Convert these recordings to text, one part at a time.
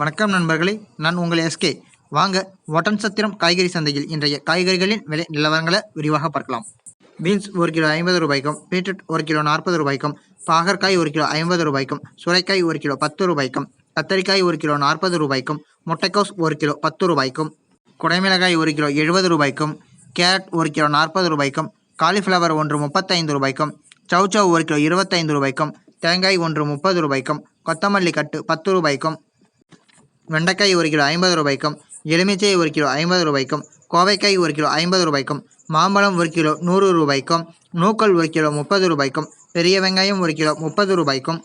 வணக்கம் நண்பர்களே, நான் உங்கள் எஸ்கே. வாங்க ஒட்டன்சத்திரம் காய்கறி சந்தையில் இன்றைய காய்கறிகளின் விலை நிலவரங்களை விரிவாக பார்க்கலாம். பீன்ஸ் 1 கிலோ 50 ரூபாய்க்கும், பீட்ரூட் 1 கிலோ 40 ரூபாய்க்கும், பாகற்காய் 1 கிலோ 50 ரூபாய்க்கும், சுரைக்காய் 1 கிலோ 10 ரூபாய்க்கும், கத்தரிக்காய் 1 கிலோ 40 ரூபாய்க்கும், முட்டைக்கோஸ் 1 கிலோ 10 ரூபாய்க்கும், குடைமிளகாய் 1 கிலோ 70 ரூபாய்க்கும், கேரட் 1 கிலோ 40 ரூபாய்க்கும், காலிஃப்ளவர் 1 35 ரூபாய்க்கும், சௌச்சௌ 1 கிலோ 25 ரூபாய்க்கும், தேங்காய் 1 30 ரூபாய்க்கும், கொத்தமல்லி கட்டு 10 ரூபாய்க்கும், வெண்டைக்காய் 1 கிலோ 50 ரூபாய்க்கும், எலுமிச்சை 1 கிலோ 50 ரூபாய்க்கும், கோவைக்காய் 1 கிலோ 50 ரூபாய்க்கும், மாம்பழம் 1 கிலோ 100 ரூபாய்க்கும், நூக்கல் 1 கிலோ 30 ரூபாய்க்கும், பெரிய வெங்காயம் 1 கிலோ 30 ரூபாய்க்கும்,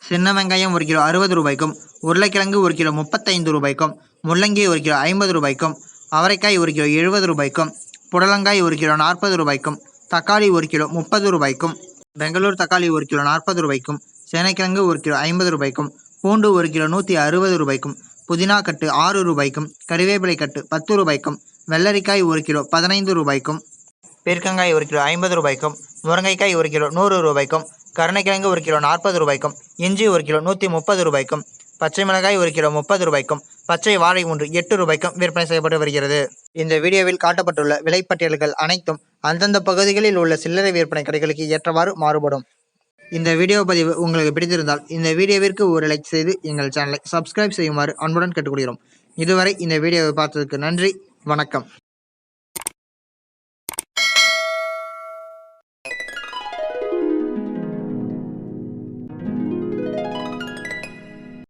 சின்ன வெங்காயம் 1 கிலோ 60 ரூபாய்க்கும், உருளைக்கிழங்கு 1 கிலோ 35 ரூபாய்க்கும், முள்ளங்கி 1 கிலோ 50 ரூபாய்க்கும், அவரைக்காய் 1 கிலோ 70 ரூபாய்க்கும், புடலங்காய் 1 கிலோ 40 ரூபாய்க்கும், தக்காளி 1 கிலோ 30 ரூபாய்க்கும், பெங்களூர் தக்காளி 1 கிலோ 40 ரூபாய்க்கும், சேனைக்கிழங்கு 1 கிலோ 50 ரூபாய்க்கும், பூண்டு 1 கிலோ 160 ரூபாய்க்கும், புதினா கட்டு 6 ரூபாய்க்கும், கறிவேப்பிலை கட்டு 10 ரூபாய்க்கும், வெள்ளரிக்காய் 1 கிலோ 15 ரூபாய்க்கும், பீர்க்கங்காய் 1 கிலோ 50 ரூபாய்க்கும், முருங்கைக்காய் 1 கிலோ 100 ரூபாய்க்கும், கருணைக்கிழங்கு 1 கிலோ 40 ரூபாய்க்கும், இஞ்சி 1 கிலோ 130 ரூபாய்க்கும், பச்சை மிளகாய் 1 கிலோ 30 ரூபாய்க்கும், பச்சை வாழை 8 ரூபாய்க்கும் விற்பனை செய்யப்பட்டு வருகிறது. இந்த வீடியோவில் காட்டப்பட்டுள்ள விலைப்பட்டியல்கள் அனைத்தும் அந்தந்த பகுதிகளில் உள்ள சில்லறை விற்பனை கடைகளுக்கு ஏற்றவாறு மாறுபடும். இந்த வீடியோ பதிவு உங்களுக்கு பிடித்திருந்தால் இந்த வீடியோவிற்கு ஒரு லைக் செய்து எங்கள் சேனலை சப்ஸ்கிரைப் செய்யுமாறு அன்புடன் கேட்டுக்கொள்கிறோம். இதுவரை இந்த வீடியோவை பார்த்ததுக்கு நன்றி. வணக்கம்.